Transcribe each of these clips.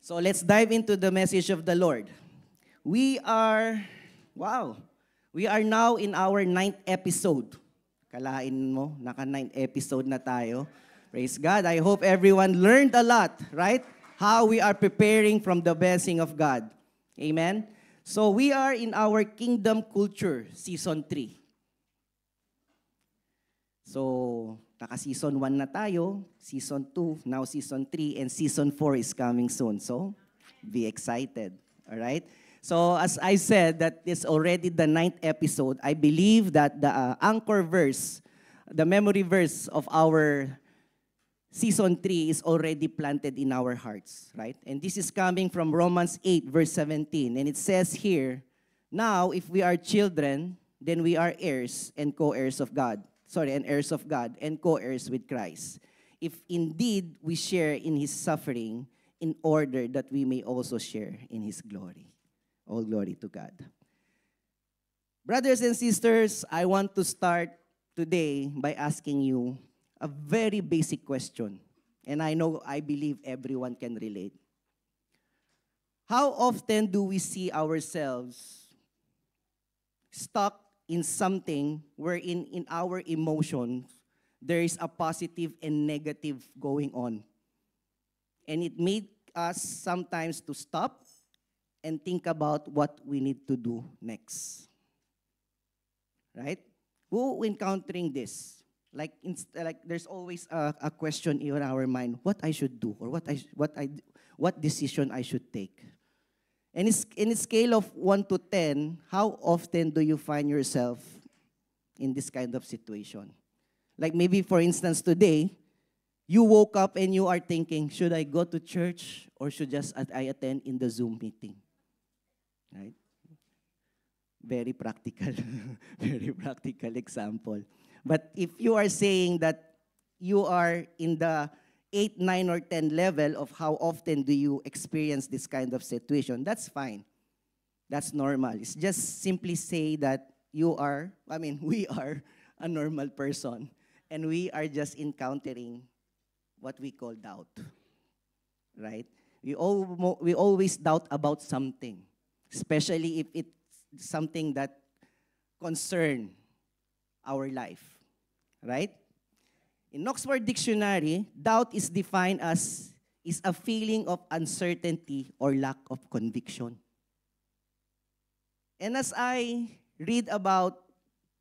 So let's dive into the message of the Lord. We are, wow, we are now in our ninth episode. Kalain mo, naka-ninth episode na tayo. Praise God. I hope everyone learned a lot, right? How we are preparing from the blessing of God. Amen? So we are in our Kingdom Culture Season 3. So, naka-season 1 na tayo, season 2, now season 3, and season 4 is coming soon. So, be excited. All right? So, as I said, that is already the ninth episode. I believe that the anchor verse, the memory verse of our season 3 is already planted in our hearts, right? And this is coming from Romans 8, verse 17. And it says here, now, if we are children, then we are heirs and co-heirs of God. And heirs of God, and co-heirs with Christ. If indeed we share in His suffering, in order that we may also share in His glory. All glory to God. Brothers and sisters, I want to start today by asking you a very basic question. And I believe everyone can relate. How often do we see ourselves stuck in something wherein in our emotions, there is a positive and negative going on. And it made us sometimes to stop and think about what we need to do next. Right? Who encountering this? Like there's always a question in our mind, what I should do or what decision I should take. And in a scale of 1 to 10, how often do you find yourself in this kind of situation? Like maybe, for instance, today, you woke up and you are thinking, should I go to church or should I attend in the Zoom meeting? Right? Very practical. Very practical example. But if you are saying that you are in the 8, 9, or 10 level of how often do you experience this kind of situation, that's fine. That's normal. It's just simply say that we are a normal person and we are just encountering what we call doubt, right? We always doubt about something, especially if it's something that concern our life, right? In Oxford Dictionary, doubt is defined as is a feeling of uncertainty or lack of conviction. And as I read about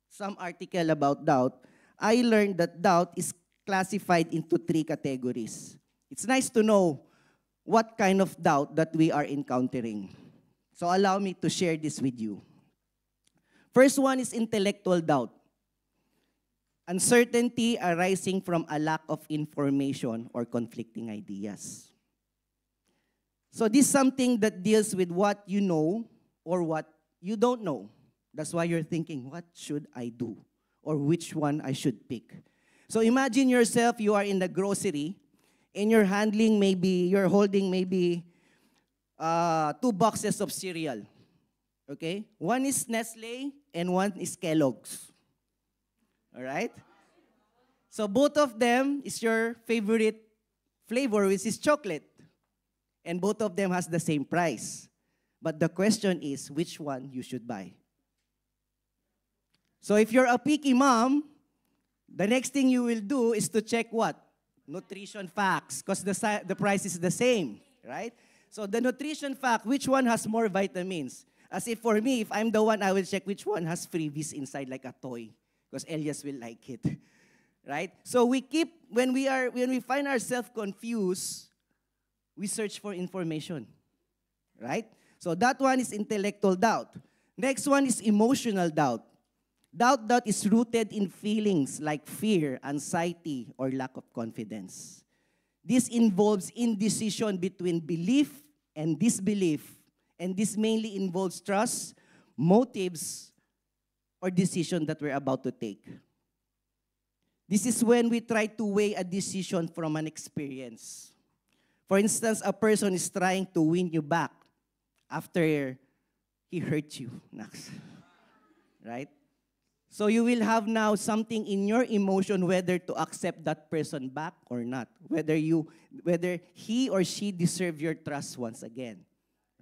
some article about doubt, I learned that doubt is classified into 3 categories. It's nice to know what kind of doubt that we are encountering. So allow me to share this with you. First one is intellectual doubt. Uncertainty arising from a lack of information or conflicting ideas. So this is something that deals with what you know or what you don't know. That's why you're thinking, what should I do? Or which one I should pick. So imagine yourself, you are in the grocery and you're holding maybe 2 boxes of cereal. Okay? One is Nestle and one is Kellogg's. All right? So both of them is your favorite flavor, which is chocolate. And both of them has the same price. But the question is, which one you should buy? So if you're a picky mom, the next thing you will do is to check what? Nutrition facts, because the price is the same, right? So the nutrition fact, which one has more vitamins? As if for me, if I'm the one, I will check which one has freebies inside like a toy. Because Elias will like it, right? So when we find ourselves confused, we search for information, right? So that one is intellectual doubt. Next one is emotional doubt. Doubt that is rooted in feelings like fear, anxiety, or lack of confidence. This involves indecision between belief and disbelief, and this mainly involves trust, motives, or decision that we're about to take. This is when we try to weigh a decision from an experience. For instance, a person is trying to win you back after he hurt you. Right? So you will have now something in your emotion whether to accept that person back or not. Whether he or she deserve your trust once again.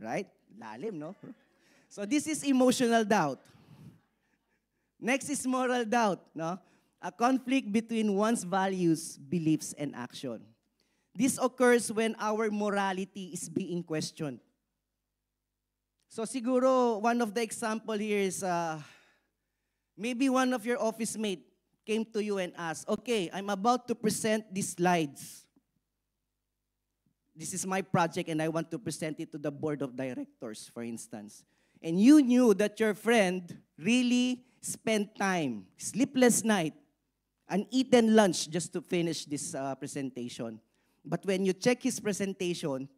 Right? Lalim, no? So this is emotional doubt. Next is moral doubt, no? A conflict between one's values, beliefs, and action. This occurs when our morality is being questioned. So siguro, one of the example here is, maybe one of your office mate came to you and asked, okay, I'm about to present these slides. This is my project and I want to present it to the board of directors, for instance. And you knew that your friend really spent time, sleepless night, uneaten lunch just to finish this presentation. But when you check his presentation,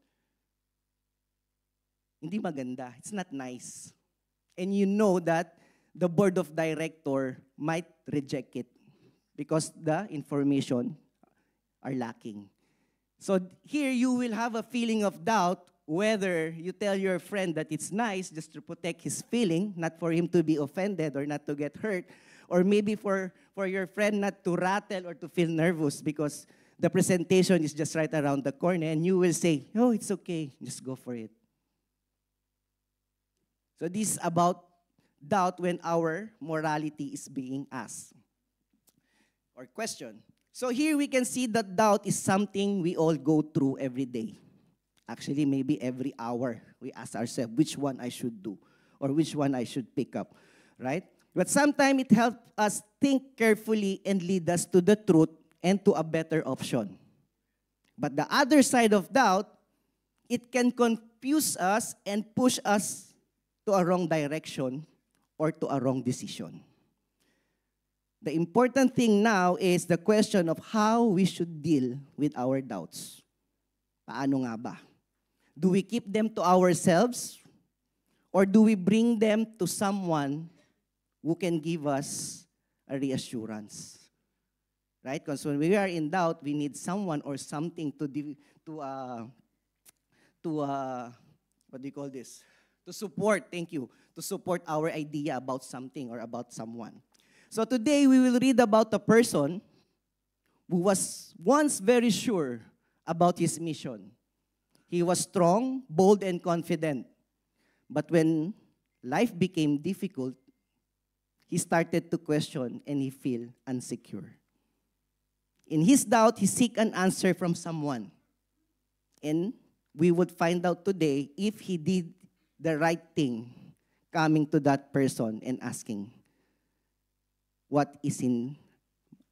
hindi maganda. It's not nice. And you know that the board of director might reject it because the information are lacking. So here you will have a feeling of doubt whether you tell your friend that it's nice just to protect his feeling, not for him to be offended or not to get hurt, or maybe for your friend not to rattle or to feel nervous because the presentation is just right around the corner and you will say, oh, it's okay, just go for it. So this is about doubt when our morality is being asked or questioned. So here we can see that doubt is something we all go through every day. Actually, maybe every hour we ask ourselves which one I should do or which one I should pick up, right? But sometimes it helps us think carefully and lead us to the truth and to a better option. But the other side of doubt, it can confuse us and push us to a wrong direction or to a wrong decision. The important thing now is the question of how we should deal with our doubts. Paano nga ba? Do we keep them to ourselves or do we bring them to someone who can give us a reassurance? Right? Because when we are in doubt, we need someone or something what do you call this? To support, thank you, to support our idea about something or about someone. So today we will read about a person who was once very sure about his mission. He was strong, bold, and confident. But when life became difficult, he started to question and he felt insecure. In his doubt, he seek an answer from someone. And we would find out today if he did the right thing coming to that person and asking what is in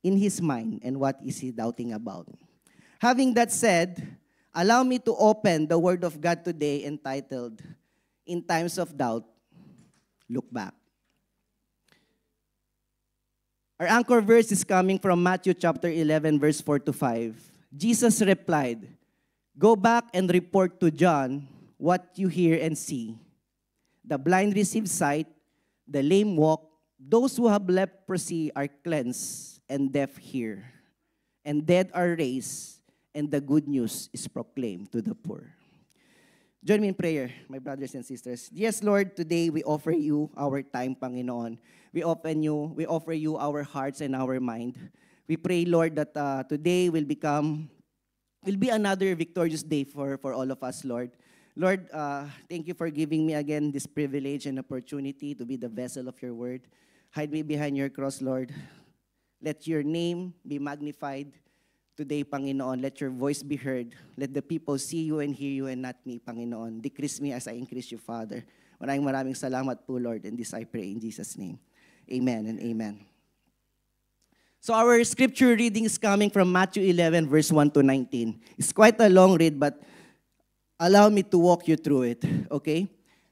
his mind and what is he doubting about. Having that said, allow me to open the Word of God today entitled, In Times of Doubt, Look Back. Our anchor verse is coming from Matthew chapter 11, verse 4 to 5. Jesus replied, "Go back and report to John what you hear and see. The blind receive sight, the lame walk, those who have leprosy are cleansed, and deaf hear, and dead are raised, and the good news is proclaimed to the poor." Join me in prayer, my brothers and sisters. Yes, Lord, today we offer you our time, Panginoon. We offer you our hearts and our mind. We pray, Lord, that today will be another victorious day for all of us, Lord. Lord, thank you for giving me again this privilege and opportunity to be the vessel of your word. Hide me behind your cross, Lord. Let your name be magnified today, Panginoon. Let your voice be heard. Let the people see you and hear you and not me, Panginoon. Decrease me as I increase you, Father. Maraming salamat po, Lord. And this I pray in Jesus' name. Amen and amen. So our scripture reading is coming from Matthew 11, verse 1 to 19. It's quite a long read, but allow me to walk you through it, okay?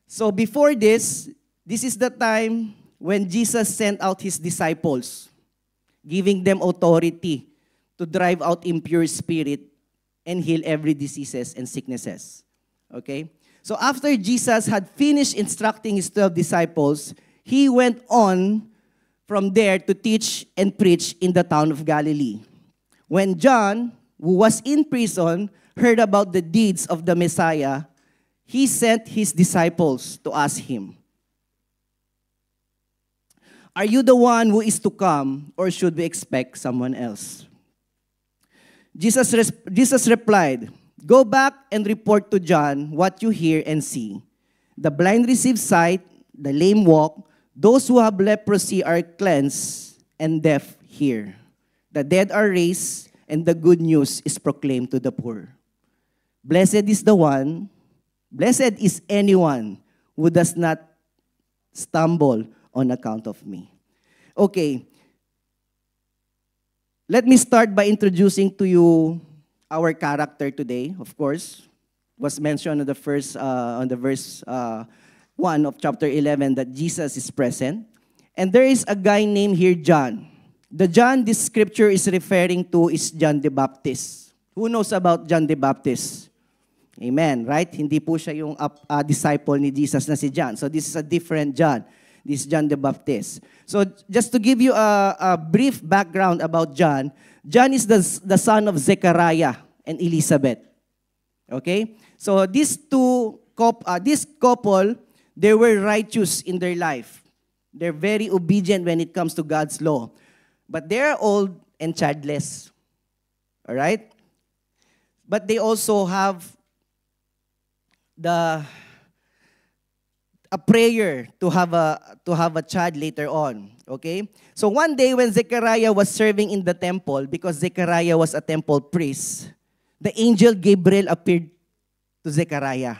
So before this is the time when Jesus sent out his disciples, giving them authority to drive out impure spirit and heal every diseases and sicknesses, okay? So after Jesus had finished instructing his 12 disciples, he went on from there to teach and preach in the town of Galilee. When John, who was in prison, heard about the deeds of the Messiah, he sent his disciples to ask him, Are you the one who is to come, or should we expect someone else? Jesus replied, "Go back and report to John what you hear and see. The blind receive sight, the lame walk, those who have leprosy are cleansed, and deaf hear. The dead are raised, and the good news is proclaimed to the poor. Blessed is anyone who does not stumble on account of me." Okay. Let me start by introducing to you our character today. Of course, was mentioned on the verse 1 of chapter 11 that Jesus is present. And there is a guy named here John. The John this scripture is referring to is John the Baptist. Who knows about John the Baptist? Amen, right? Hindi po siya yung disciple ni Jesus na si John. So this is a different John. This is John the Baptist. So just to give you a brief background about John, John is the son of Zechariah and Elizabeth. Okay? So this couple, they were righteous in their life. They're very obedient when it comes to God's law. But they're old and childless. All right? But they also have a prayer to have a child later on. Okay? So one day when Zechariah was serving in the temple, because Zechariah was a temple priest, the angel Gabriel appeared to Zechariah.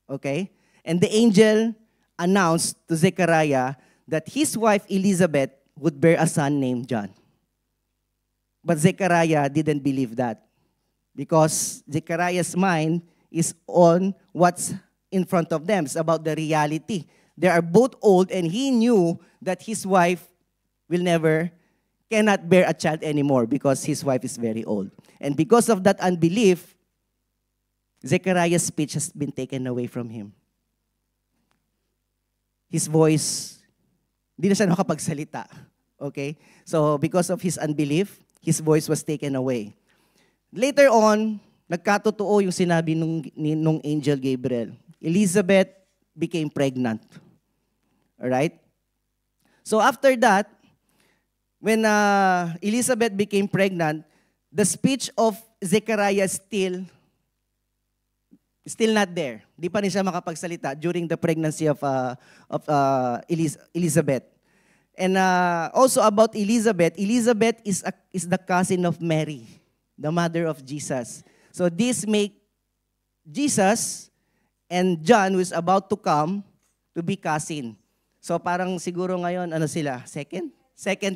Okay? And the angel announced to Zechariah that his wife Elizabeth would bear a son named John. But Zechariah didn't believe that, because Zechariah's mind is on what's in front of them. It's about the reality. They are both old, and he knew that his wife cannot bear a child anymore because his wife is very old. And because of that unbelief, Zechariah's speech has been taken away from him. His voice, hindi na siya nakapagsalita. Okay? So because of his unbelief, his voice was taken away. Later on, nagkatotoo yung sinabi nung angel Gabriel. Elizabeth became pregnant. Alright? So after that, when Elizabeth became pregnant, the speech of Zechariah still not there. Di pa rin siya makapagsalita during the pregnancy of Elizabeth. And also about Elizabeth, Elizabeth is the cousin of Mary, the mother of Jesus. So this make Jesus and John, who is about to come, to be cousin. So parang siguro ngayon, ano sila? Second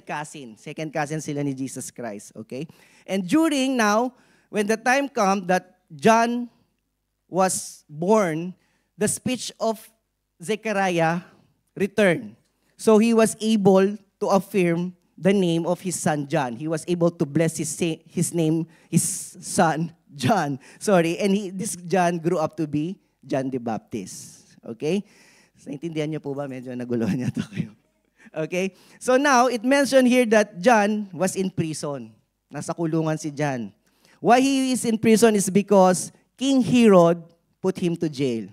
cousin. Second cousin sila ni Jesus Christ. Okay? And during now, when the time comes that John was born, the speech of Zechariah returned. So he was able to affirm the name of his son John. He was able to bless his son John. And this John grew up to be John the Baptist. Okay? So, naintindihan niyo po ba? Medyo naguluhan niya ito kayo. Okay? So now, it mentioned here that John was in prison. Nasa kulungan si John. Why he is in prison is because King Herod put him to jail.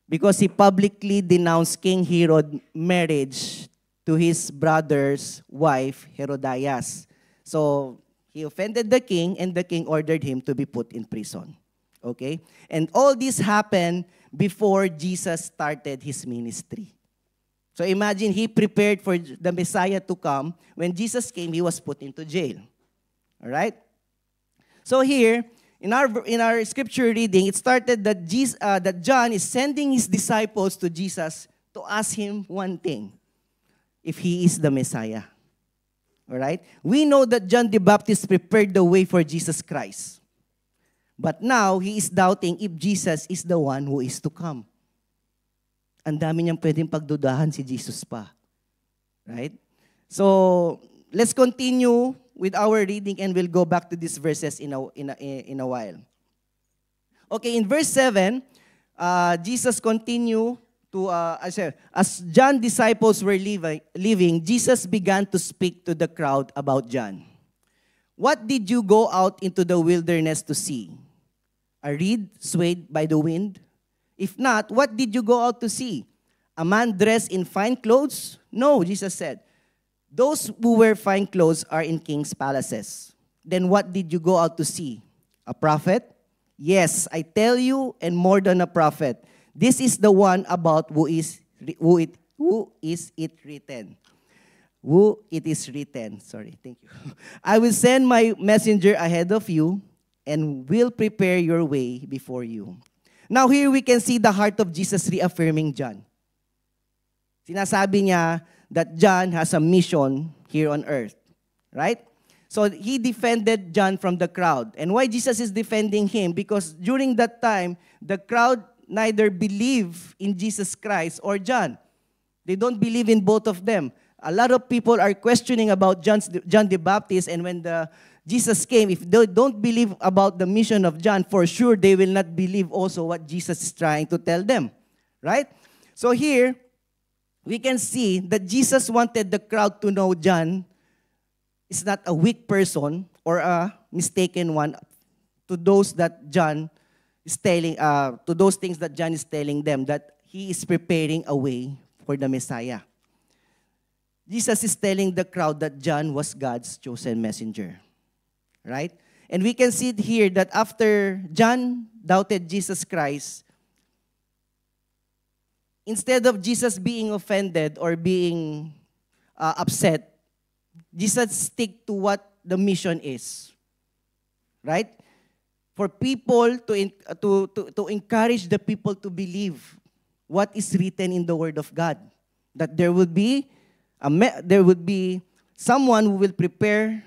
Because he publicly denounced King Herod's marriage to his brother's wife, Herodias. So, he offended the king, and the king ordered him to be put in prison. Okay? And all this happened before Jesus started his ministry. So imagine, he prepared for the Messiah to come. When Jesus came, he was put into jail. All right? So here, in our scripture reading, it started that John is sending his disciples to Jesus to ask him one thing, if he is the Messiah. All right? We know that John the Baptist prepared the way for Jesus Christ. But now, he is doubting if Jesus is the one who is to come. Ang dami niyang pwedeng pagdudahan si Jesus pa. Right? So, let's continue with our reading and we'll go back to these verses in a while. Okay, in verse 7, Jesus continued to, as John's disciples were leaving, Jesus began to speak to the crowd about John. What did you go out into the wilderness to see? A reed swayed by the wind? If not, what did you go out to see? A man dressed in fine clothes? No, Jesus said. Those who wear fine clothes are in king's palaces. Then what did you go out to see? A prophet? Yes, I tell you, and more than a prophet. This is the one about who is it written. Who it is written. Sorry, thank you. I will send my messenger ahead of you and will prepare your way before you. Now here we can see the heart of Jesus reaffirming John. Sinasabi niya that John has a mission here on earth. Right? So he defended John from the crowd. And why Jesus is defending him? Because during that time, the crowd neither believe in Jesus Christ or John. They don't believe in both of them. A lot of people are questioning about John the Baptist, and when Jesus came, if they don't believe about the mission of John, for sure they will not believe also what Jesus is trying to tell them. Right? So here, we can see that Jesus wanted the crowd to know John is not a weak person or a mistaken one to those that John is telling, to those things that John is telling them, that he is preparing a way for the Messiah. Jesus is telling the crowd that John was God's chosen messenger. Right? And we can see it here that after John doubted Jesus Christ, instead of Jesus being offended or being upset, Jesus stick to what the mission is. Right? For people to encourage the people to believe what is written in the Word of God. That there would be someone who will prepare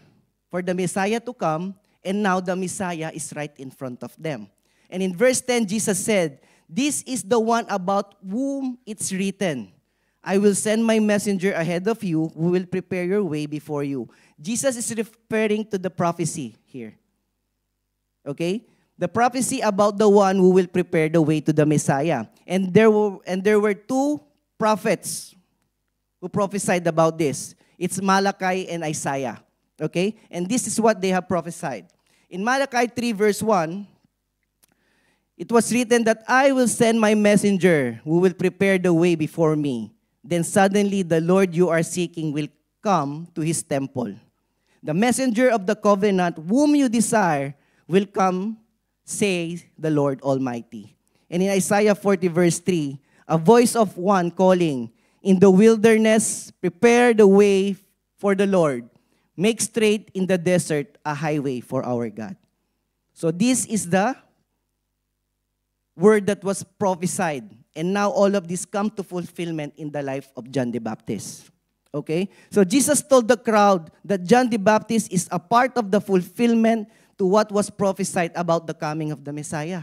for the Messiah to come, and now the Messiah is right in front of them. And in verse 10, Jesus said, "This is the one about whom it's written, I will send my messenger ahead of you who will prepare your way before you." Jesus is referring to the prophecy here. Okay? The prophecy about the one who will prepare the way to the Messiah. And there were two prophets who prophesied about this. It's Malachi and Isaiah. Okay? And this is what they have prophesied. In Malachi 3 verse 1, it was written that I will send my messenger who will prepare the way before me. Then suddenly the Lord you are seeking will come to his temple. The messenger of the covenant whom you desire will come, says the Lord Almighty. And in Isaiah 40 verse 3, a voice of one calling, in the wilderness, prepare the way for the Lord. Make straight in the desert a highway for our God. So this is the word that was prophesied. And now all of this come to fulfillment in the life of John the Baptist. Okay? So Jesus told the crowd that John the Baptist is a part of the fulfillment to what was prophesied about the coming of the Messiah.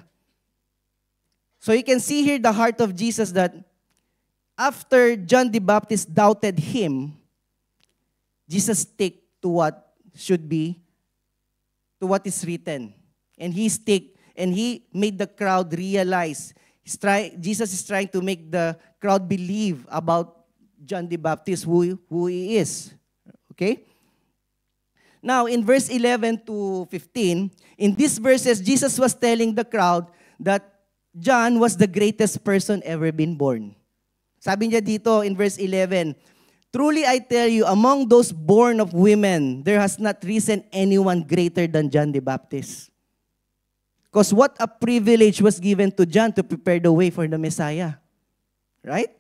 So you can see here the heart of Jesus, that after John the Baptist doubted him, Jesus stick to what should be, to what is written. And he made the crowd realize. Jesus is trying to make the crowd believe about John the Baptist, who he is. Okay? Now, in verse 11 to 15, in these verses, Jesus was telling the crowd that John was the greatest person ever been born. Sabi niya dito in verse 11, "Truly I tell you, among those born of women, there has not risen anyone greater than John the Baptist." Because what a privilege was given to John to prepare the way for the Messiah. Right?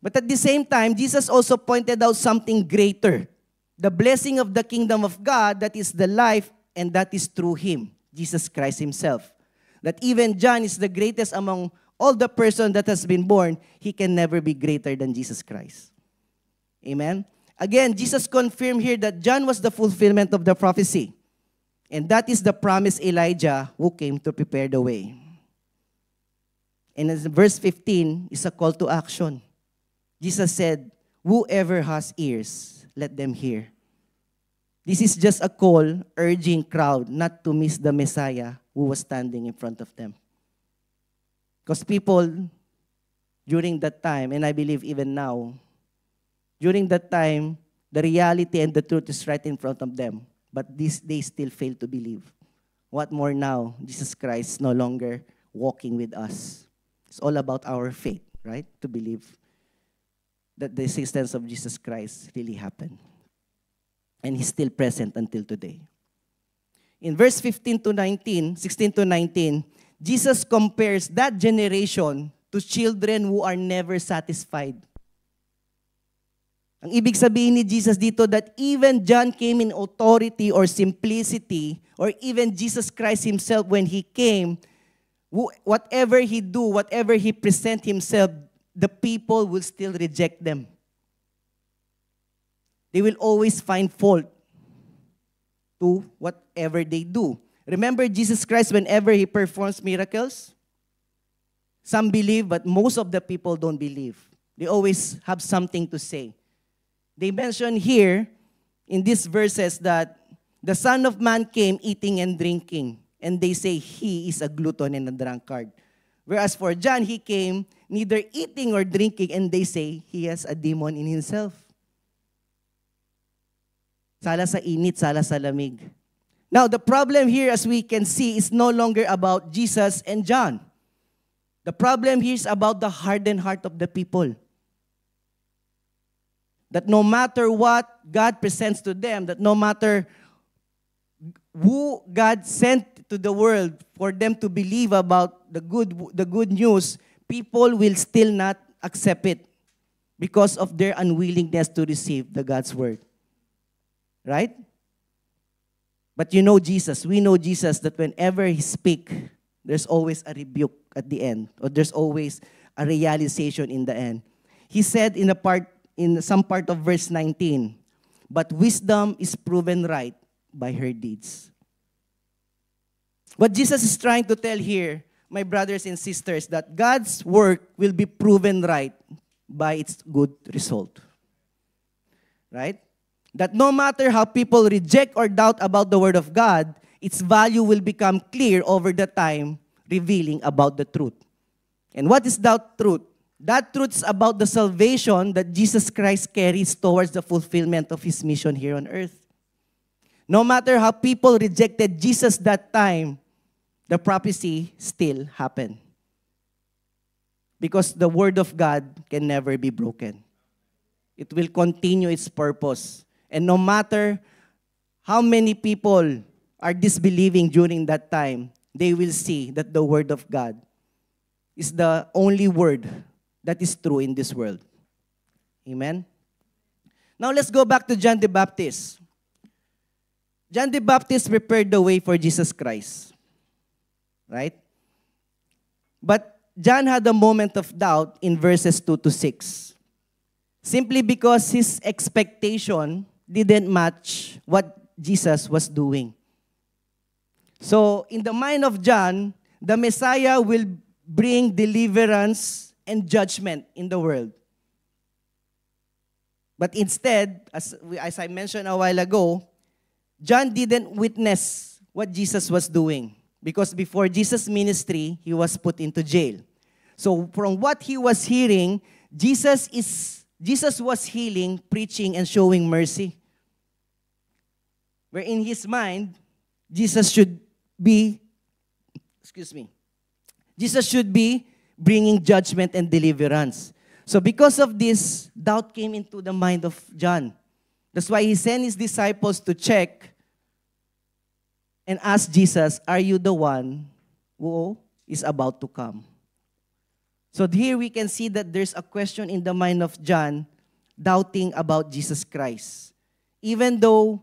But at the same time, Jesus also pointed out something greater. The blessing of the kingdom of God, that is the life, and that is through him, Jesus Christ himself. That even John is the greatest among all the person that has been born, he can never be greater than Jesus Christ. Amen? Again, Jesus confirmed here that John was the fulfillment of the prophecy. And that is the promised Elijah who came to prepare the way. And as verse 15 is a call to action. Jesus said, "Whoever has ears, let them hear." This is just a call urging crowd not to miss the Messiah who was standing in front of them. Because people, during that time, and I believe even now, during that time, the reality and the truth is right in front of them. But they still fail to believe. What more now? Jesus Christ no longer walking with us. It's all about our faith, right? To believe. that the existence of Jesus Christ really happened. And He's still present until today. In verse 15 to 19, 16 to 19, Jesus compares that generation to children who are never satisfied. Ang ibig sabihin ni Jesus dito that even John came in authority or simplicity, or even Jesus Christ Himself when He came, whatever He do, whatever He present Himself, the people will still reject them. They will always find fault to whatever they do. Remember Jesus Christ whenever He performs miracles? Some believe, but most of the people don't believe. They always have something to say. They mention here in these verses that the Son of Man came eating and drinking, and they say He is a glutton and a drunkard. Whereas for John, He came neither eating or drinking, and they say He has a demon in Himself. Sala sa init, sala sa lamig. Now, the problem here, as we can see, is no longer about Jesus and John. The problem here is about the hardened heart of the people. That no matter what God presents to them, that no matter who God sent to the world for them to believe about the good news, people will still not accept it because of their unwillingness to receive the God's word. Right? But you know Jesus, we know Jesus, that whenever He speaks, there's always a rebuke at the end, or there's always a realization in the end. He said in some part of verse 19, but wisdom is proven right by her deeds. What Jesus is trying to tell here, my brothers and sisters, that God's work will be proven right by its good result. Right? That no matter how people reject or doubt about the Word of God, its value will become clear over the time, revealing about the truth. And what is that truth? That truth is about the salvation that Jesus Christ carries towards the fulfillment of His mission here on earth. No matter how people rejected Jesus that time, the prophecy still happened. Because the Word of God can never be broken. It will continue its purpose. And no matter how many people are disbelieving during that time, they will see that the Word of God is the only word that is true in this world. Amen? Now let's go back to John the Baptist. John the Baptist prepared the way for Jesus Christ. Right? But John had a moment of doubt in verses 2 to 6. Simply because his expectation didn't match what Jesus was doing. So, in the mind of John, the Messiah will bring deliverance and judgment in the world. But instead, as I mentioned a while ago, John didn't witness what Jesus was doing. Because before Jesus' ministry, he was put into jail. So from what he was hearing, Jesus was healing, preaching, and showing mercy. Where in his mind, Jesus should be bringing judgment and deliverance. So because of this, doubt came into the mind of John. That's why he sent his disciples to check and ask Jesus, are you the one who is about to come? So here we can see that there's a question in the mind of John, doubting about Jesus Christ. Even though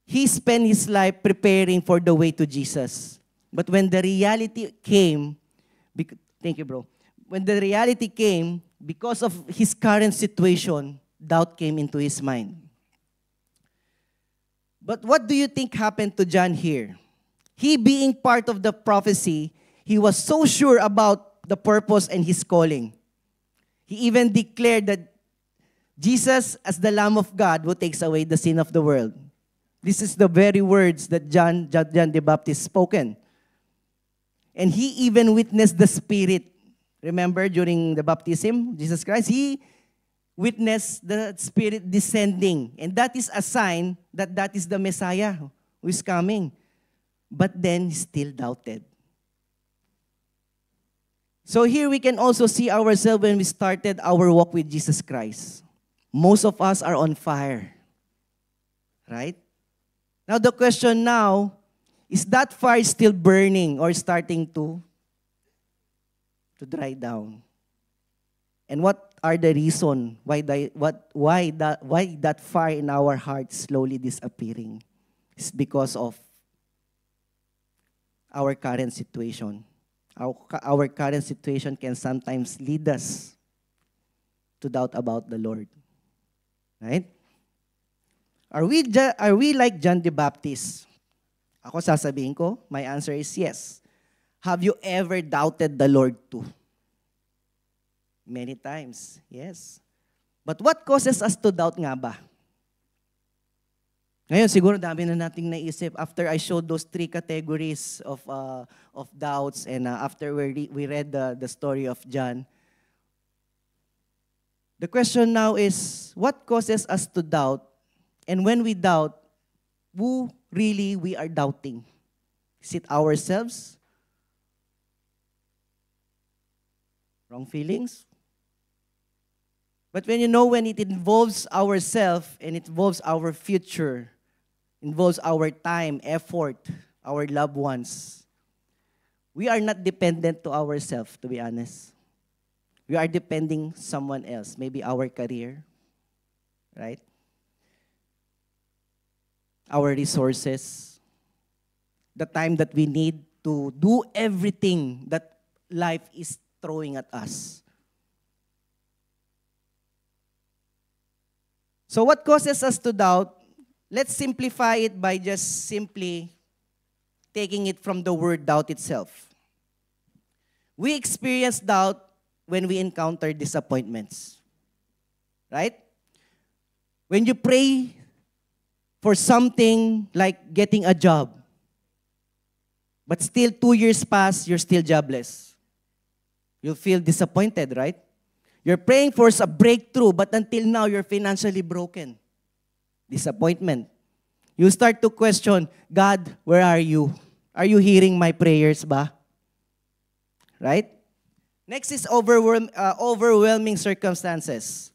he spent his life preparing for the way to Jesus. But when the reality came, thank you, bro. When the reality came, because of his current situation, doubt came into his mind. But what do you think happened to John here? He being part of the prophecy, he was so sure about the purpose and his calling. He even declared that Jesus as the Lamb of God who takes away the sin of the world. This is the very words that John the Baptist spoken. And he even witnessed the Spirit. Remember during the baptism, Jesus Christ, he witnessed the Spirit descending. And that is a sign that that is the Messiah who is coming. But then he still doubted. So here we can also see ourselves when we started our walk with Jesus Christ. Most of us are on fire. Right? Now the question now, is that fire still burning or starting to dry down? And what are the reason why that fire in our heart slowly disappearing? It's because of our current situation. Our current situation can sometimes lead us to doubt about the Lord. Right? Are we like John the Baptist? Ako sasabihin ko, my answer is yes. Have you ever doubted the Lord too? Many times, yes. But what causes us to doubt nga ba? Ngayon, siguro dami na nating naisip after I showed those 3 categories of doubts and after we read the story of John. The question now is, what causes us to doubt? And when we doubt, who really we are doubting? Is it ourselves? Wrong feelings? But when it involves ourselves and it involves our future, involves our time, effort, our loved ones, we are not dependent to ourselves, to be honest. We are depending someone else, maybe our career, right? Our resources, the time that we need to do everything that life is throwing at us. So what causes us to doubt? Let's simplify it by just simply taking it from the word doubt itself. We experience doubt when we encounter disappointments. Right? When you pray for something like getting a job, but still 2 years pass, you're still jobless. You'll feel disappointed, right? You're praying for a breakthrough, but until now, you're financially broken. Disappointment. You start to question, God, where are you? Are you hearing my prayers ba? Right? Next is overwhelming circumstances.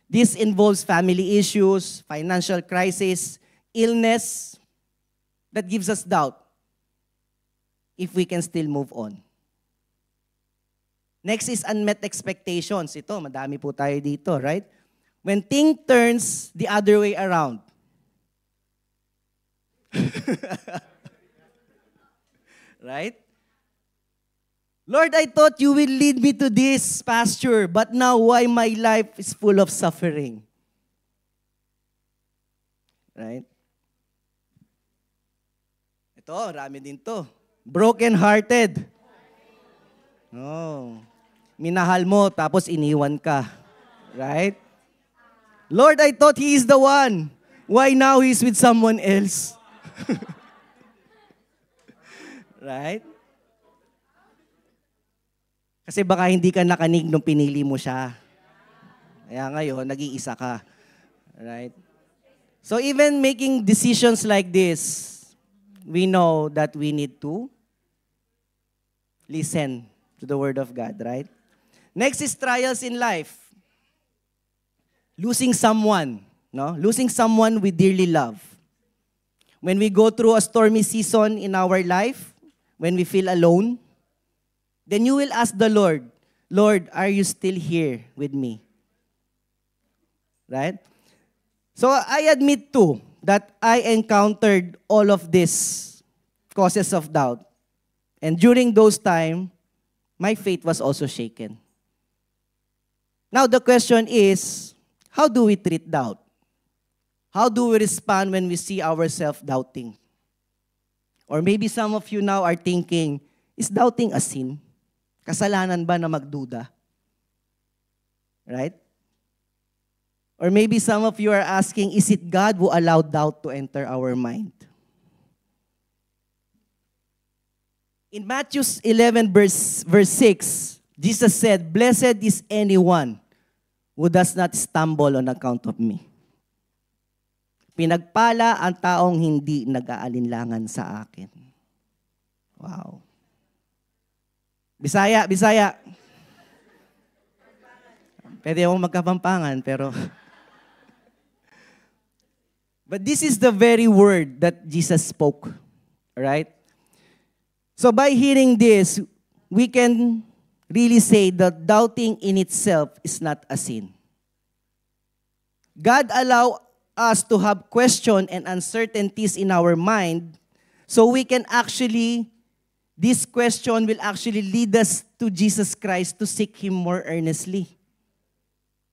This involves family issues, financial crisis, illness, that gives us doubt if we can still move on. Next is unmet expectations. Ito, madami po tayo dito, right? When things turns the other way around. Right? Lord, I thought you will lead me to this pasture, but now why my life is full of suffering? Right? Ito, rami din to. Broken-hearted. Oh. Minahal mo, tapos iniwan ka. Right? Lord, I thought He is the one. Why now He's with someone else? Right? Kasi baka hindi ka nakanig nung pinili mo siya. Kaya ngayon, nag-iisa ka. Right? So even making decisions like this, we know that we need to listen to the Word of God, right? Next is trials in life. Losing someone, no? Losing someone we dearly love. When we go through a stormy season in our life, when we feel alone, then you will ask the Lord, Lord, are you still here with me? Right? So I admit too that I encountered all of these causes of doubt. And during those times, my faith was also shaken. Now the question is, how do we treat doubt? How do we respond when we see ourselves doubting? Or maybe some of you now are thinking, is doubting a sin? Kasalanan ba na magduda? Right? Or maybe some of you are asking, is it God who allowed doubt to enter our mind? In Matthew 11, verse 6, Jesus said, "Blessed is anyone who does not stumble on account of me." Pinagpala ang taong hindi nag-aalinlangan sa akin. Wow. Bisaya, Bisaya. Pwede akong magkapampangan, pero... But this is the very word that Jesus spoke. Right? So by hearing this, we can really say that doubting in itself is not a sin. God allow us to have question and uncertainties in our mind so we can actually, this question will actually lead us to Jesus Christ to seek Him more earnestly.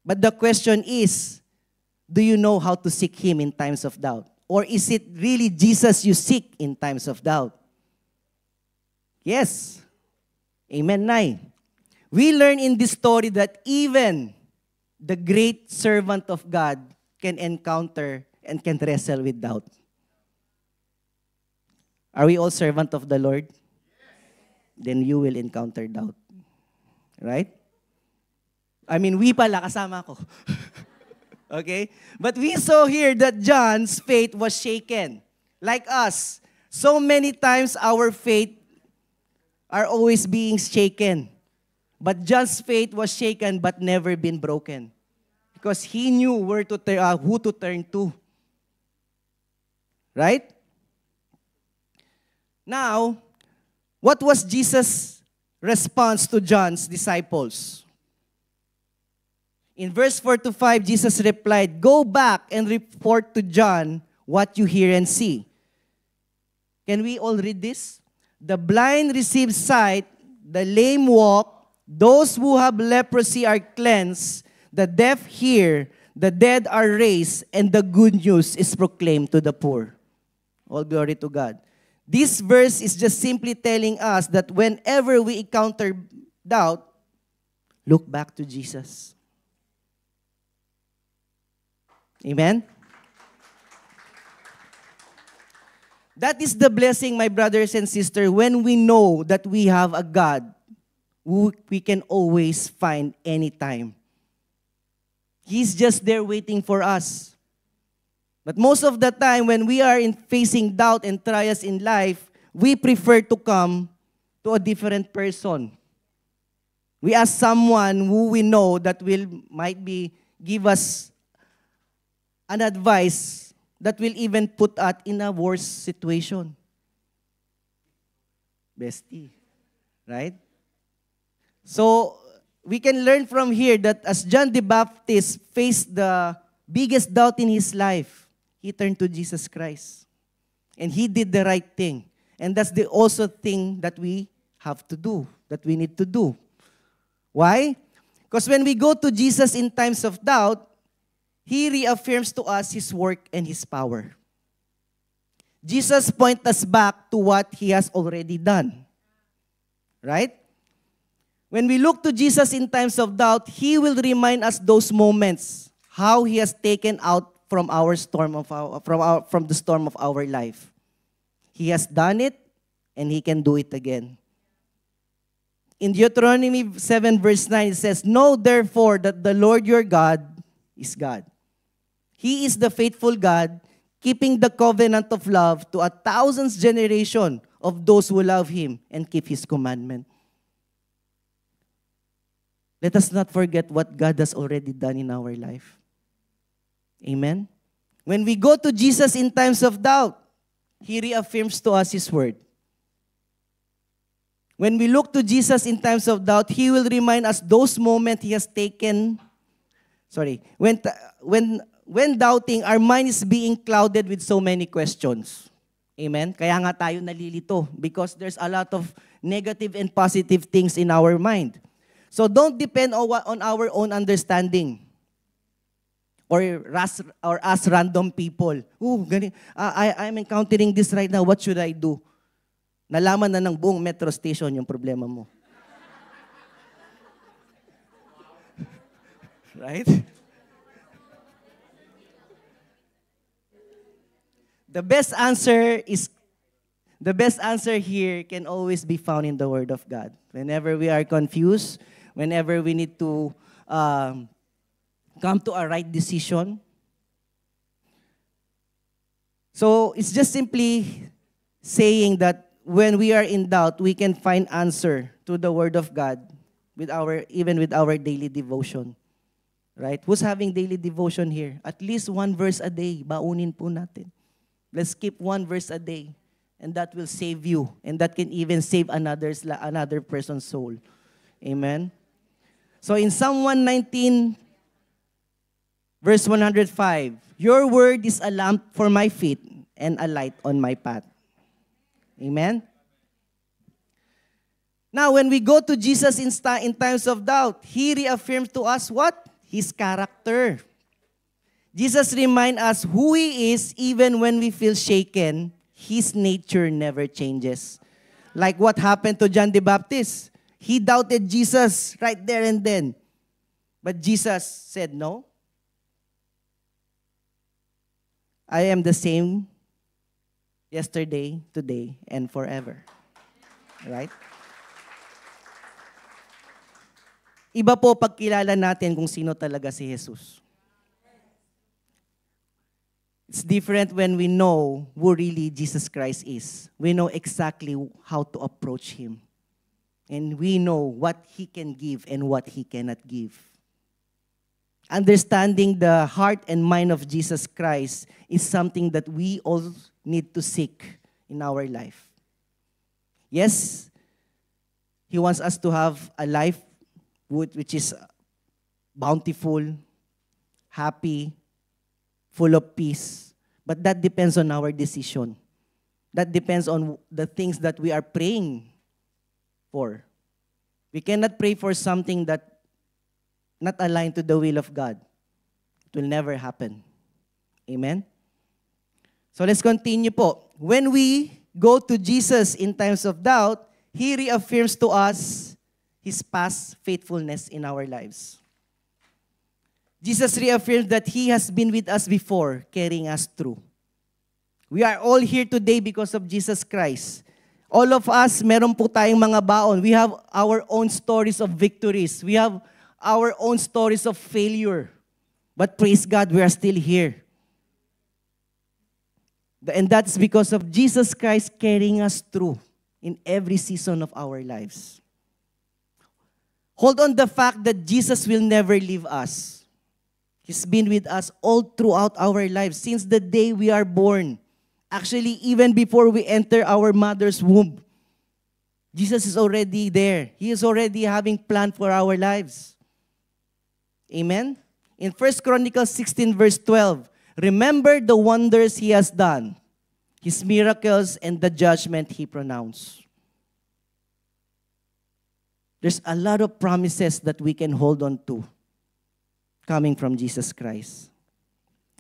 But the question is, do you know how to seek Him in times of doubt? Or is it really Jesus you seek in times of doubt? Yes. Amen, Nay. We learn in this story that even the great servant of God can encounter and can wrestle with doubt. Are we all servant of the Lord? Then you will encounter doubt. Right? I mean, we pala, kasama ko. Okay? But we saw here that John's faith was shaken. Like us. So many times our faith are always being shaken. But John's faith was shaken but never been broken. Because he knew who to turn to. Right? Now, what was Jesus' response to John's disciples? In verse 4 to 5, Jesus replied, "Go back and report to John what you hear and see." Can we all read this? The blind receive sight, the lame walk, those who have leprosy are cleansed, the deaf hear, the dead are raised, and the good news is proclaimed to the poor. All glory to God. This verse is just simply telling us that whenever we encounter doubt, look back to Jesus. Amen? That is the blessing, my brothers and sisters, when we know that we have a God who we can always find anytime. He's just there waiting for us. But most of the time, when we are facing doubt and trials in life, we prefer to come to a different person. We ask someone who we know that might give us an advice that will even put us in a worse situation. Bestie. Right? So, we can learn from here that as John the Baptist faced the biggest doubt in his life, he turned to Jesus Christ. And he did the right thing. And that's the also thing that we have to do, that we need to do. Why? Because when we go to Jesus in times of doubt, He reaffirms to us His work and His power. Jesus points us back to what He has already done. Right? When we look to Jesus in times of doubt, He will remind us those moments, how He has taken out from the storm of our life. He has done it, and He can do it again. In Deuteronomy 7 verse 9, it says, "Know therefore that the Lord your God is God. He is the faithful God, keeping the covenant of love to 1,000 generations of those who love Him and keep His commandment." Let us not forget what God has already done in our life. Amen? When we go to Jesus in times of doubt, He reaffirms to us His word. When we look to Jesus in times of doubt, He will remind us those moments He has taken. When doubting, our mind is being clouded with so many questions. Amen? Kaya nga tayo nalilito because there's a lot of negative and positive things in our mind. So don't depend on our own understanding or ask random people. I'm encountering this right now. What should I do? Nalaman na ng buong metro station yung problema mo. Right? The best answer here can always be found in the Word of God. Whenever we are confused, whenever we need to come to a right decision. So it's just simply saying that when we are in doubt, we can find answer to the Word of God even with our daily devotion. Right? Who's having daily devotion here? At least one verse a day. Baunin po natin. Let's keep one verse a day. And that will save you. And that can even save another person's soul. Amen? So in Psalm 119, verse 105, your word is a lamp for my feet and a light on my path. Amen? Now, when we go to Jesus in times of doubt, He reaffirms to us what? His character. Jesus reminds us who He is even when we feel shaken. His nature never changes. Like what happened to John the Baptist. He doubted Jesus right there and then. But Jesus said, no. I am the same yesterday, today, and forever. Right? Iba po pagkilala natin kung sino talaga si Jesus. It's different when we know who really Jesus Christ is. We know exactly how to approach Him. And we know what He can give and what He cannot give. Understanding the heart and mind of Jesus Christ is something that we all need to seek in our life. Yes, He wants us to have a life which is bountiful, happy, full of peace. But that depends on our decision. That depends on the things that we are praying for. We cannot pray for something that not aligned to the will of God. It will never happen. Amen? So let's continue po. When we go to Jesus in times of doubt, He reaffirms to us His past faithfulness in our lives. Jesus reaffirms that He has been with us before, carrying us through. We are all here today because of Jesus Christ. All of us, meron po tayong mga baon. We have our own stories of victories. We have our own stories of failure. But praise God, we are still here. And that's because of Jesus Christ carrying us through in every season of our lives. Hold on the fact that Jesus will never leave us. He's been with us all throughout our lives, since the day we are born. Actually, even before we enter our mother's womb, Jesus is already there. He is already having plan for our lives. Amen? In 1 Chronicles 16 verse 12, remember the wonders He has done, His miracles, and the judgment He pronounced. There's a lot of promises that we can hold on to coming from Jesus Christ.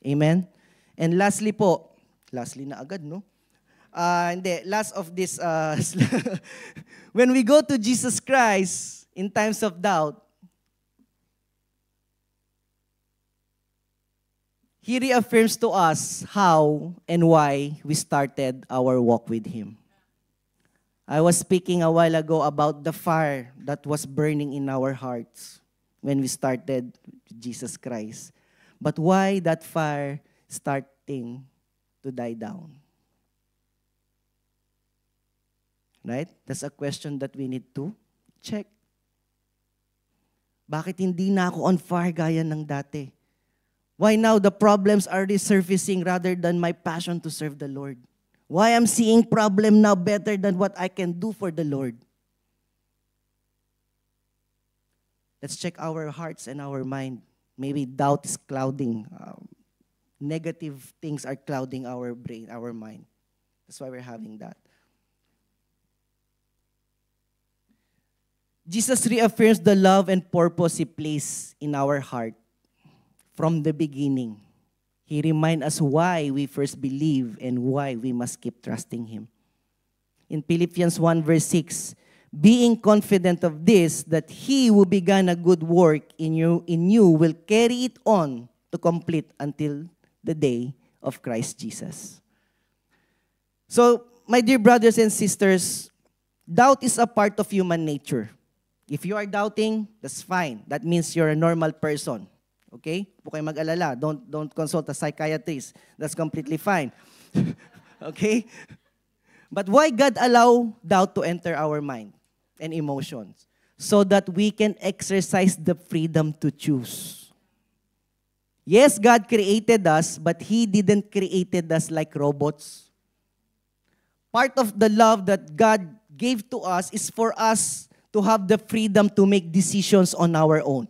Amen? And lastly po, lastly na agad, no? Last of this, when we go to Jesus Christ in times of doubt, He reaffirms to us how and why we started our walk with Him. I was speaking a while ago about the fire that was burning in our hearts when we started Jesus Christ. But why that fire starting to die down? Right? That's a question that we need to check. Bakit hindi na ako on fire gaya ng dati? Why now the problems are resurfacing rather than my passion to serve the Lord? Why I'm seeing problem now better than what I can do for the Lord? Let's check our hearts and our mind. Maybe doubt is clouding. Negative things are clouding our brain, our mind. That's why we're having that. Jesus reaffirms the love and purpose He placed in our heart from the beginning. He reminds us why we first believe and why we must keep trusting Him. In Philippians 1 verse 6, being confident of this, that He who began a good work in you will carry it on to complete until the day of Christ Jesus. So, my dear brothers and sisters, doubt is a part of human nature. If you are doubting, that's fine. That means you're a normal person. Okay? Huwag kayong mag-alala. Don't consult a psychiatrist. That's completely fine. Okay? But why God allow doubt to enter our mind and emotions? So that we can exercise the freedom to choose. Yes, God created us, but He didn't created us like robots. Part of the love that God gave to us is for us to have the freedom to make decisions on our own.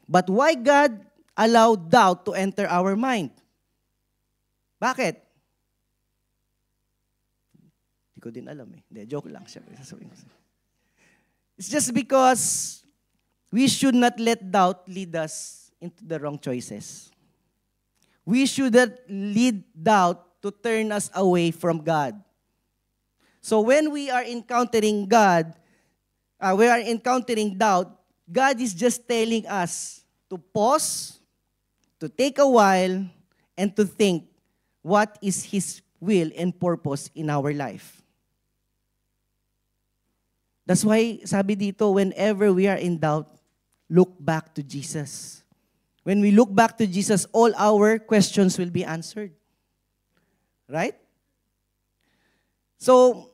But why God allowed doubt to enter our mind? Bakit? Hindi ko din alam eh. Hindi, joke lang siya. It's just because we should not let doubt lead us into the wrong choices. We shouldn't lead doubt to turn us away from God. So when we are encountering God, we are encountering doubt, God is just telling us to pause, to take a while, and to think what is His will and purpose in our life. That's why, sabi dito, whenever we are in doubt, look back to Jesus. When we look back to Jesus, all our questions will be answered. Right? So,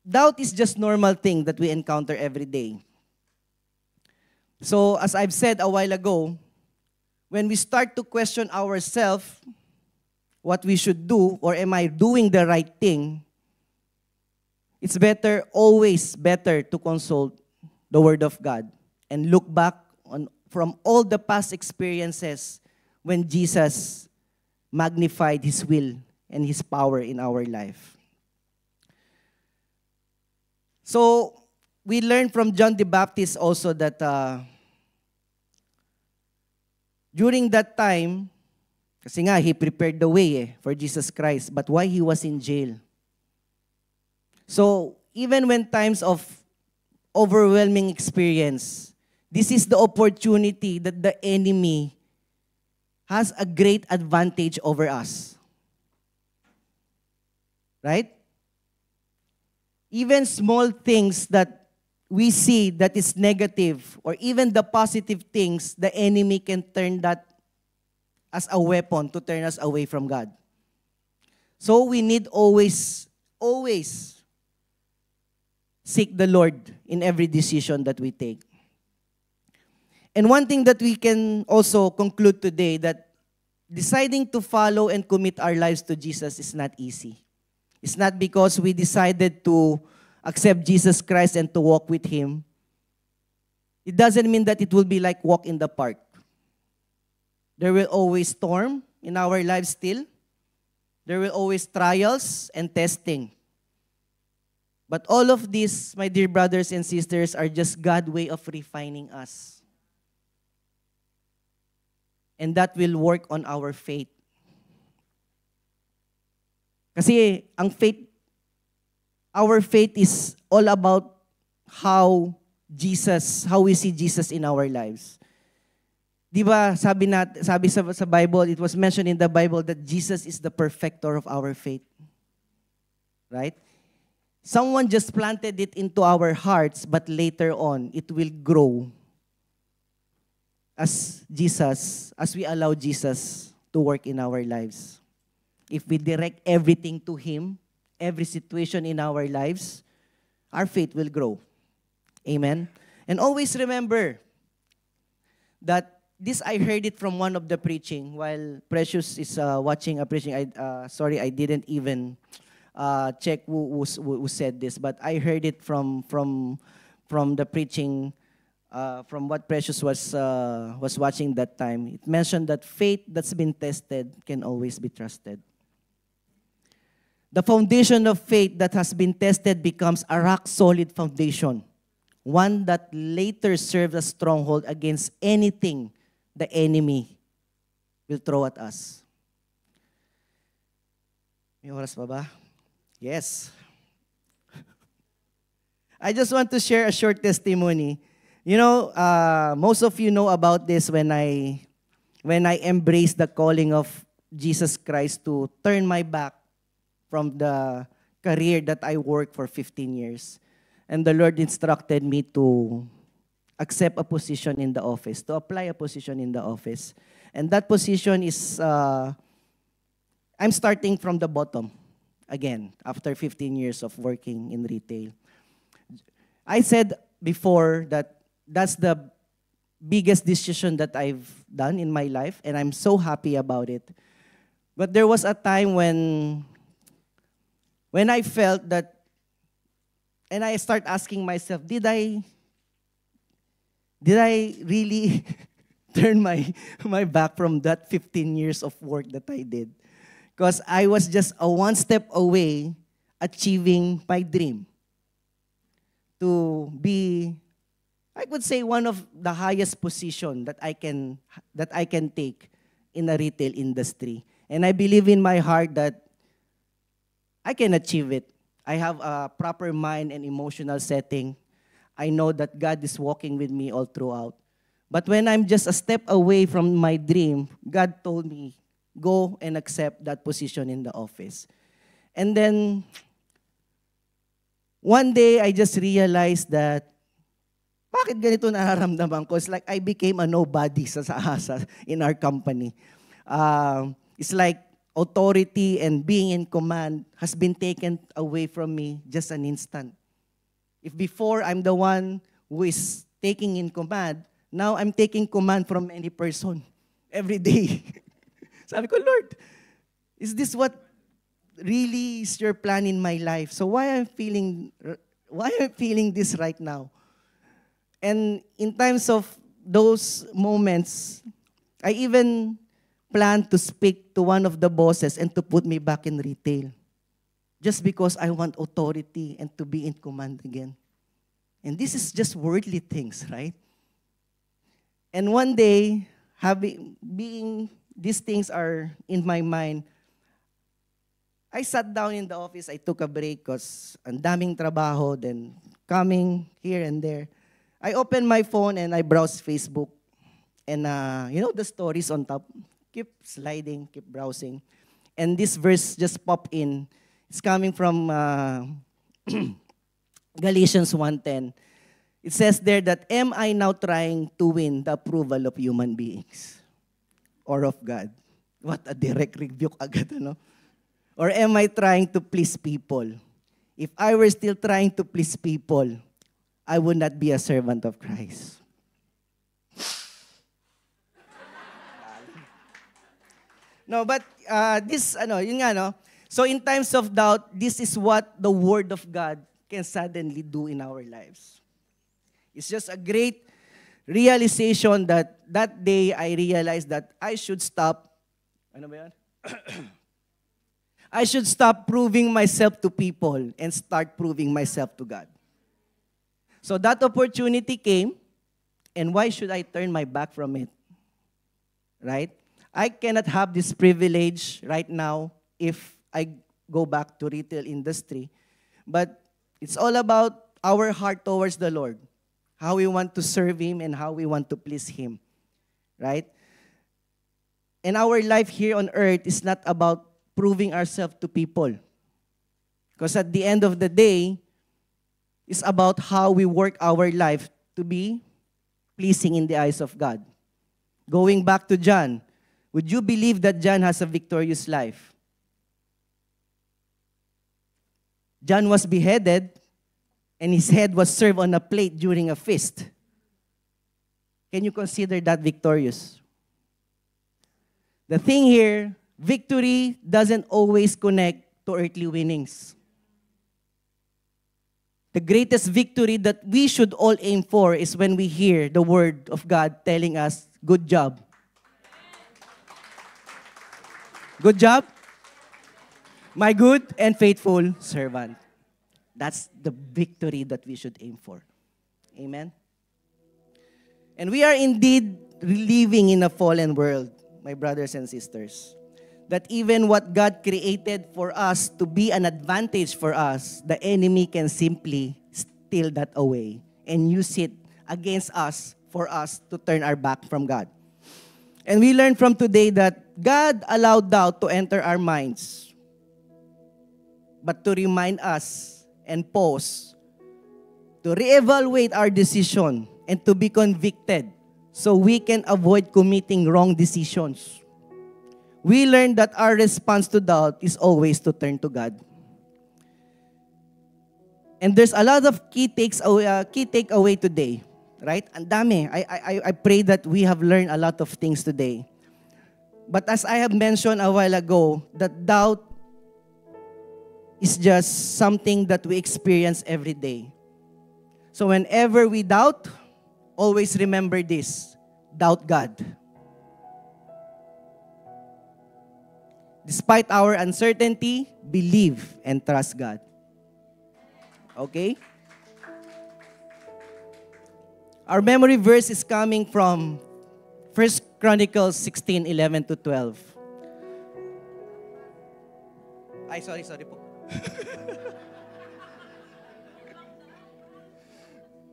doubt is just normal thing that we encounter every day. So, as I've said a while ago, when we start to question ourselves, what we should do, or am I doing the right thing, it's always better to consult the Word of God and look back from all the past experiences when Jesus magnified His will and His power in our life. So, we learned from John the Baptist also that during that time, kasi nga, he prepared the way for Jesus Christ. But why he was in jail? So, even when times of overwhelming experience, this is the opportunity that the enemy has a great advantage over us. Right? Even small things that we see that is negative, or even the positive things, the enemy can turn that as a weapon to turn us away from God. So we need always seek the Lord in every decision that we take. And one thing that we can also conclude today, that deciding to follow and commit our lives to Jesus is not easy. It's not because we decided to accept Jesus Christ and to walk with Him. It doesn't mean that it will be like walk in the park. There will always storm in our lives still. There will always trials and testing. But all of this, my dear brothers and sisters, are just God's way of refining us. And that will work on our faith. Kasi our faith is all about how we see Jesus in our lives. Di ba, sabi sa Bible, it was mentioned in the Bible that Jesus is the perfecter of our faith. Right? Someone just planted it into our hearts, but later on, it will grow as we allow Jesus to work in our lives. If we direct everything to Him, every situation in our lives, our faith will grow. Amen? And always remember that this, I heard it from one of the preaching while Precious is watching a preaching. I didn't even check who said this, but I heard it from the preaching, from what Precious was watching that time. It mentioned that faith that's been tested can always be trusted. The foundation of faith that has been tested becomes a rock-solid foundation, one that later serves as a stronghold against anything the enemy will throw at us. May oras pa ba? Yes. I just want to share a short testimony. You know, most of you know about this when I embraced the calling of Jesus Christ to turn my back from the career that I worked for 15 years. And the Lord instructed me to accept a position in the office, to apply a position in the office. And that position is, I'm starting from the bottom again after 15 years of working in retail. I said before that that's the biggest decision that I've done in my life, and I'm so happy about it. But there was a time when I felt that, and I start asking myself, did I really turn my back from that 15 years of work that I did? Because I was just a one step away achieving my dream to be, I would say, one of the highest position that I can take in the retail industry. And I believe in my heart that I can achieve it. I have a proper mind and emotional setting. I know that God is walking with me all throughout. But when I'm just a step away from my dream, God told me, go and accept that position in the office. And then, one day, I just realized that, bakit ganito nararamdaman ko? It's like I became a nobody in our company. It's like authority and being in command has been taken away from me just an instant. If before I'm the one who is taking in command, now I'm taking command from any person every day. Sabi ko, Lord, is this what really is your plan in my life? So why am I feeling this right now? And in times of those moments, I even planned to speak to one of the bosses and to put me back in retail. Just because I want authority and to be in command again. And this is just worldly things, right? And one day, these things are in my mind, I sat down in the office, I took a break because ang daming trabaho, then coming here and there. I opened my phone and I browsed Facebook. And the stories on top, keep sliding, keep browsing. And this verse just popped in. It's coming from Galatians 1:10. It says there that, am I now trying to win the approval of human beings or of God? What a direct rebuke agad, ano? Or am I trying to please people? If I were still trying to please people, I would not be a servant of Christ. No, but yun nga, no? So in times of doubt, this is what the Word of God can suddenly do in our lives. It's just a great realization that day I realized that I should stop. Ano ba yan? I should stop proving myself to people and start proving myself to God. So that opportunity came, and why should I turn my back from it? Right? I cannot have this privilege right now if I go back to retail industry. But it's all about our heart towards the Lord. How we want to serve Him and how we want to please Him. Right? And our life here on earth is not about proving ourselves to people. Because at the end of the day, it's about how we work our life to be pleasing in the eyes of God. Going back to John, would you believe that John has a victorious life? John was beheaded, and his head was served on a plate during a feast. Can you consider that victorious? The thing here, victory doesn't always connect to earthly winnings. The greatest victory that we should all aim for is when we hear the word of God telling us, good job. Good job, my good and faithful servant. That's the victory that we should aim for. Amen? And we are indeed living in a fallen world, my brothers and sisters. That even what God created for us to be an advantage for us, the enemy can simply steal that away and use it against us for us to turn our back from God. And we learn from today that God allowed doubt to enter our minds, but to remind us and pause, to reevaluate our decision and to be convicted so we can avoid committing wrong decisions. We learn that our response to doubt is always to turn to God. And there's a lot of key takeaway today. Right? Ang dami. I pray that we have learned a lot of things today. But as I have mentioned a while ago, that doubt is just something that we experience every day. So whenever we doubt, always remember this: doubt God. Despite our uncertainty, believe and trust God. Okay? Our memory verse is coming from 1 Chronicles 16:11 to 12. Ay, sorry po.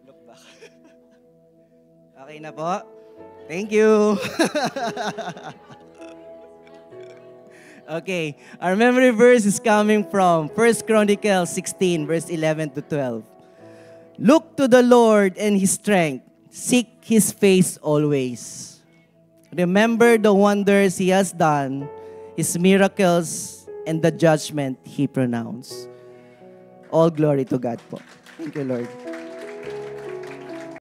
Look back. Okay na po. Thank you. Okay, our memory verse is coming from 1 Chronicles 16, verse 11 to 12. Look to the Lord and His strength. Seek His face always. Remember the wonders He has done, His miracles, and the judgment He pronounced. All glory to God po. Thank you, Lord.